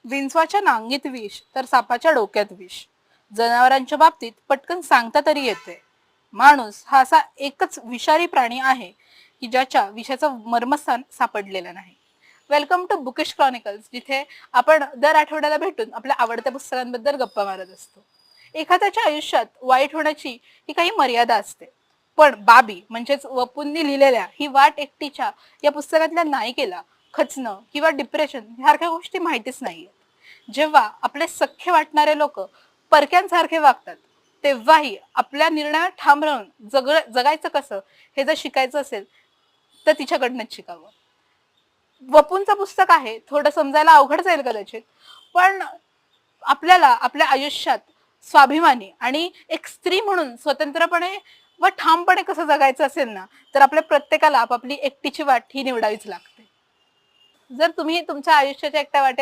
विंचवाच्या नांगीत विष तर सापाच्या डोक्यात विष. जनावरांच्या बाबतीत पटकन सांगता तरी येते. माणूस हा असा एकच विषारी प्राणी आहे की ज्याच्या विषाचं मर्मस्थान सापडलेलं नाही. वेलकम टू बुकिश क्रॉनिकल्स, जिथे आपण दर आठवड्याला भेटून आपल्या आवडत्या पुस्तकांबद्दल गप्पा मारत असतो. एखाद्याच्या आयुष्यात वाईट होण्याची ही काही मर्यादा असते, पण बाबी म्हणजेच वपूंनी लिहिलेल्या ही वाट एकटीच्या या पुस्तकातल्या नायिकेला खचणं किंवा डिप्रेशन ह्यासारख्या गोष्टी माहितीच नाहीये. जेव्हा आपले सख्खे वाटणारे लोक परक्यांसारखे वागतात, तेव्हाही आपल्या निर्णयात ठाम राहून जगायचं कसं हे जर शिकायचं असेल तर तिच्याकडनंच शिकावं. वपूंचं पुस्तक आहे, थोडं समजायला अवघड जाईल कदाचित, पण आपल्याला आपल्या आयुष्यात स्वाभिमानी आणि एक स्त्री म्हणून स्वतंत्रपणे व ठामपणे कसं जगायचं असेल ना, तर आपल्या प्रत्येकाला आपापली एकटीची वाट ही निवडावीच लागते. जर तुम्ही तुमच्या आयुष्याच्या एकट्या वाटेवर